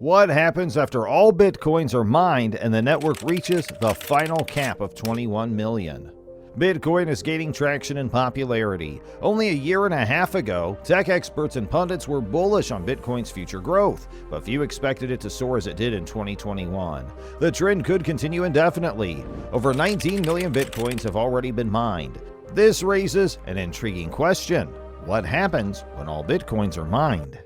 What happens after all Bitcoins are mined and the network reaches the final cap of 21 million? Bitcoin is gaining traction and popularity. Only a year and a half ago, tech experts and pundits were bullish on Bitcoin's future growth, but few expected it to soar as it did in 2021. The trend could continue indefinitely. Over 19 million Bitcoins have already been mined. This raises an intriguing question. What happens when all Bitcoins are mined?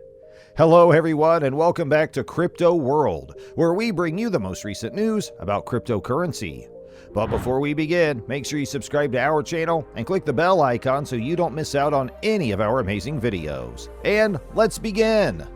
Hello everyone, and welcome back to Crypto World, where we bring you the most recent news about cryptocurrency. But before we begin, make sure you subscribe to our channel and click the bell icon so you don't miss out on any of our amazing videos. And let's begin!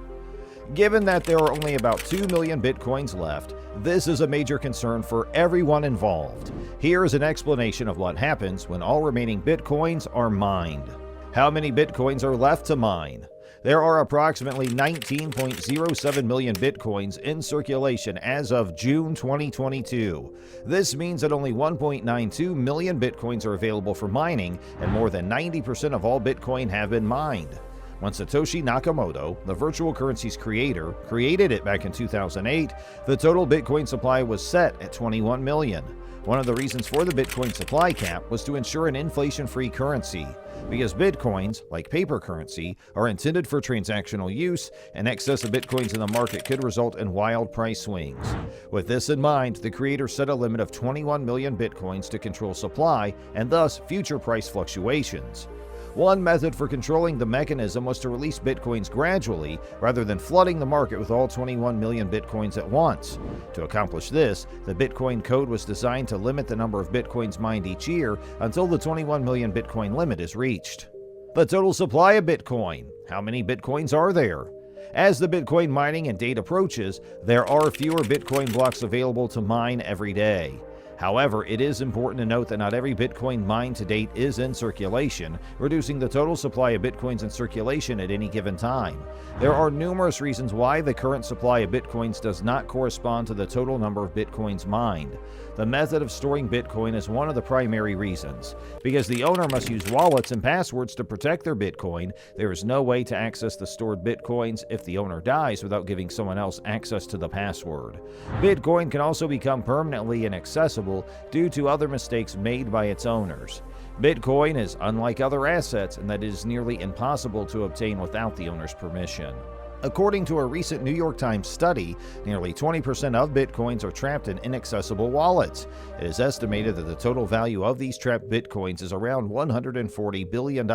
Given that there are only about 2 million Bitcoins left, this is a major concern for everyone involved. Here is an explanation of what happens when all remaining Bitcoins are mined. How many Bitcoins are left to mine? There are approximately 19.07 million Bitcoins in circulation as of June 2022. This means that only 1.92 million Bitcoins are available for mining, and more than 90% of all Bitcoin have been mined. When Satoshi Nakamoto, the virtual currency's creator, created it back in 2008, the total Bitcoin supply was set at 21 million. One of the reasons for the Bitcoin supply cap was to ensure an inflation-free currency. Because Bitcoins, like paper currency, are intended for transactional use, an excess of Bitcoins in the market could result in wild price swings. With this in mind, the creator set a limit of 21 million Bitcoins to control supply and thus future price fluctuations. One method for controlling the mechanism was to release Bitcoins gradually, rather than flooding the market with all 21 million Bitcoins at once. To accomplish this, the Bitcoin code was designed to limit the number of Bitcoins mined each year until the 21 million Bitcoin limit is reached. The total supply of Bitcoin. How many Bitcoins are there? As the Bitcoin mining and date approaches, there are fewer Bitcoin blocks available to mine every day. However, it is important to note that not every Bitcoin mined to date is in circulation, reducing the total supply of Bitcoins in circulation at any given time. There are numerous reasons why the current supply of Bitcoins does not correspond to the total number of Bitcoins mined. The method of storing Bitcoin is one of the primary reasons. Because the owner must use wallets and passwords to protect their Bitcoin, there is no way to access the stored Bitcoins if the owner dies without giving someone else access to the password. Bitcoin can also become permanently inaccessible due to other mistakes made by its owners. Bitcoin is unlike other assets in that it is nearly impossible to obtain without the owner's permission. According to a recent New York Times study, nearly 20% of Bitcoins are trapped in inaccessible wallets. It is estimated that the total value of these trapped Bitcoins is around $140 billion.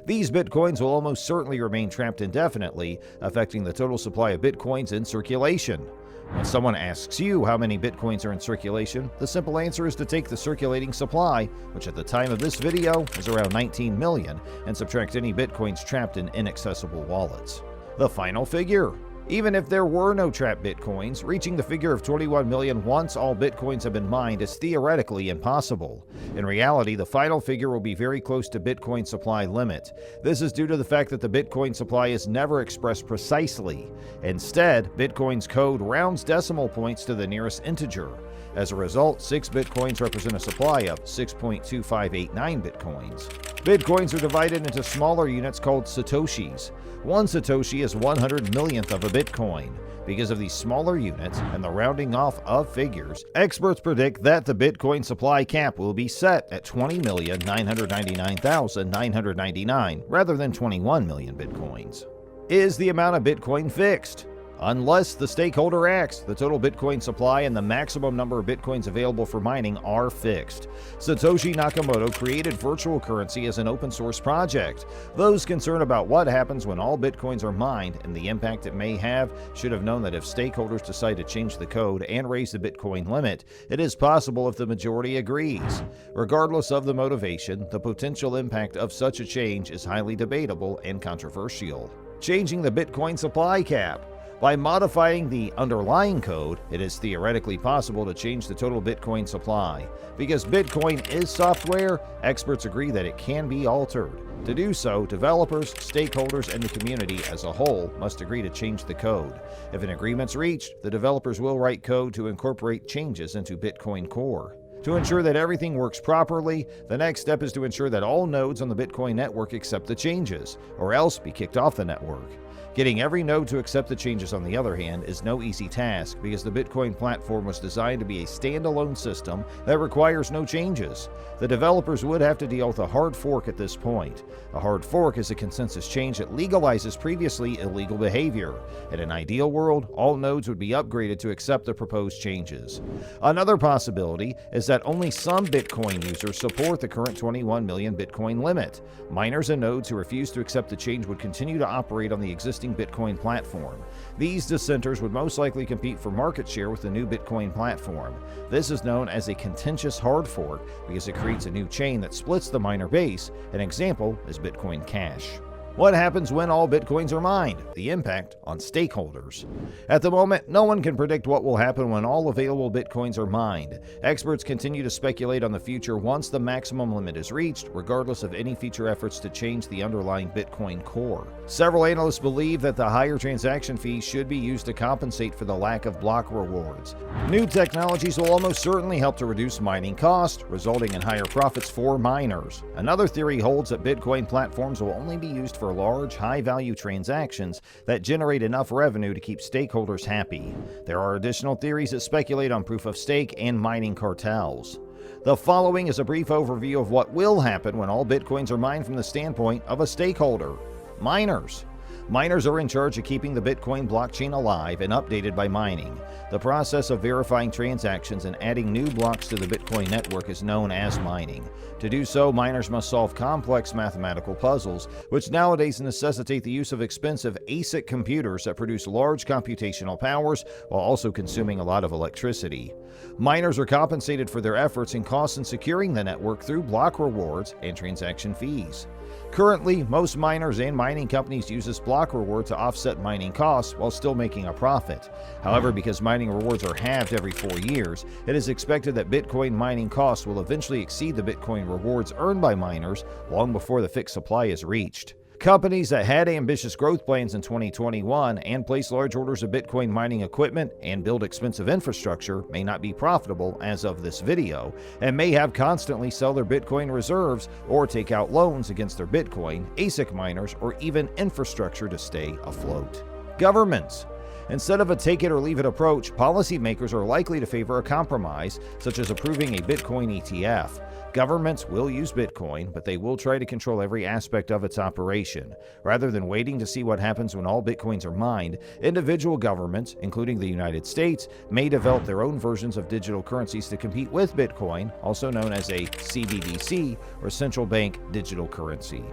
These Bitcoins will almost certainly remain trapped indefinitely, affecting the total supply of Bitcoins in circulation. When someone asks you how many Bitcoins are in circulation, the simple answer is to take the circulating supply, which at the time of this video is around 19 million, and subtract any Bitcoins trapped in inaccessible wallets. The final figure. Even if there were no trapped Bitcoins, reaching the figure of 21 million once all Bitcoins have been mined is theoretically impossible. In reality, the final figure will be very close to Bitcoin supply limit. This is due to the fact that the Bitcoin supply is never expressed precisely. Instead, Bitcoin's code rounds decimal points to the nearest integer. As a result, 6 Bitcoins represent a supply of 6.2589 Bitcoins. Bitcoins are divided into smaller units called Satoshis. One Satoshi is 100 millionth of a Bitcoin. Because of these smaller units and the rounding off of figures, experts predict that the Bitcoin supply cap will be set at 20,999,999 rather than 21 million Bitcoins. Is the amount of Bitcoin fixed? Unless the stakeholder acts, the total Bitcoin supply and the maximum number of Bitcoins available for mining are fixed. Satoshi Nakamoto created virtual currency as an open source project. Those concerned about what happens when all Bitcoins are mined and the impact it may have should have known that if stakeholders decide to change the code and raise the Bitcoin limit, it is possible if the majority agrees. Regardless of the motivation, the potential impact of such a change is highly debatable and controversial. Changing the Bitcoin supply cap. By modifying the underlying code, it is theoretically possible to change the total Bitcoin supply. Because Bitcoin is software, experts agree that it can be altered. To do so, developers, stakeholders, and the community as a whole must agree to change the code. If an agreement's reached, the developers will write code to incorporate changes into Bitcoin Core. To ensure that everything works properly, the next step is to ensure that all nodes on the Bitcoin network accept the changes, or else be kicked off the network. Getting every node to accept the changes, on the other hand, is no easy task because the Bitcoin platform was designed to be a standalone system that requires no changes. The developers would have to deal with a hard fork at this point. A hard fork is a consensus change that legalizes previously illegal behavior. In an ideal world, all nodes would be upgraded to accept the proposed changes. Another possibility is that only some Bitcoin users support the current 21 million Bitcoin limit. Miners and nodes who refuse to accept the change would continue to operate on the existing Bitcoin platform. These dissenters would most likely compete for market share with the new Bitcoin platform. This is known as a contentious hard fork because it creates a new chain that splits the miner base. An example is Bitcoin Cash. What happens when all Bitcoins are mined? The impact on stakeholders. At the moment, no one can predict what will happen when all available Bitcoins are mined. Experts continue to speculate on the future once the maximum limit is reached, regardless of any future efforts to change the underlying Bitcoin core. Several analysts believe that the higher transaction fees should be used to compensate for the lack of block rewards. New technologies will almost certainly help to reduce mining costs, resulting in higher profits for miners. Another theory holds that Bitcoin platforms will only be used for large, high-value transactions that generate enough revenue to keep stakeholders happy. There are additional theories that speculate on proof-of-stake and mining cartels. The following is a brief overview of what will happen when all Bitcoins are mined from the standpoint of a stakeholder. Miners. Miners are in charge of keeping the Bitcoin blockchain alive and updated by mining. The process of verifying transactions and adding new blocks to the Bitcoin network is known as mining. To do so, miners must solve complex mathematical puzzles, which nowadays necessitate the use of expensive ASIC computers that produce large computational powers while also consuming a lot of electricity. Miners are compensated for their efforts and costs in securing the network through block rewards and transaction fees. Currently, most miners and mining companies use this block reward to offset mining costs while still making a profit. However, because mining rewards are halved every 4 years, it is expected that Bitcoin mining costs will eventually exceed the Bitcoin rewards earned by miners long before the fixed supply is reached. Companies that had ambitious growth plans in 2021 and place large orders of Bitcoin mining equipment and build expensive infrastructure may not be profitable as of this video, and may have constantly sell their Bitcoin reserves or take out loans against their Bitcoin, ASIC miners, or even infrastructure to stay afloat. Governments. Instead of a take-it-or-leave-it approach, policymakers are likely to favor a compromise, such as approving a Bitcoin ETF. Governments will use Bitcoin, but they will try to control every aspect of its operation. Rather than waiting to see what happens when all Bitcoins are mined, individual governments, including the United States, may develop their own versions of digital currencies to compete with Bitcoin, also known as a CBDC, or central bank digital currency.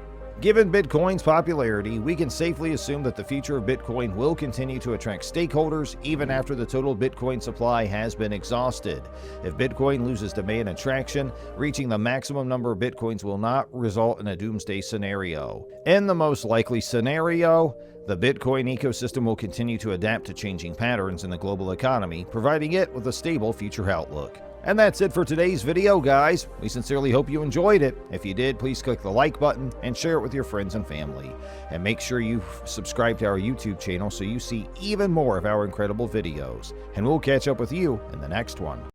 Given Bitcoin's popularity, we can safely assume that the future of Bitcoin will continue to attract stakeholders even after the total Bitcoin supply has been exhausted. If Bitcoin loses demand and traction, reaching the maximum number of Bitcoins will not result in a doomsday scenario. In the most likely scenario, the Bitcoin ecosystem will continue to adapt to changing patterns in the global economy, providing it with a stable future outlook. And that's it for today's video, guys. We sincerely hope you enjoyed it. If you did, please click the like button and share it with your friends and family. And make sure you subscribe to our YouTube channel so you see even more of our incredible videos. And we'll catch up with you in the next one.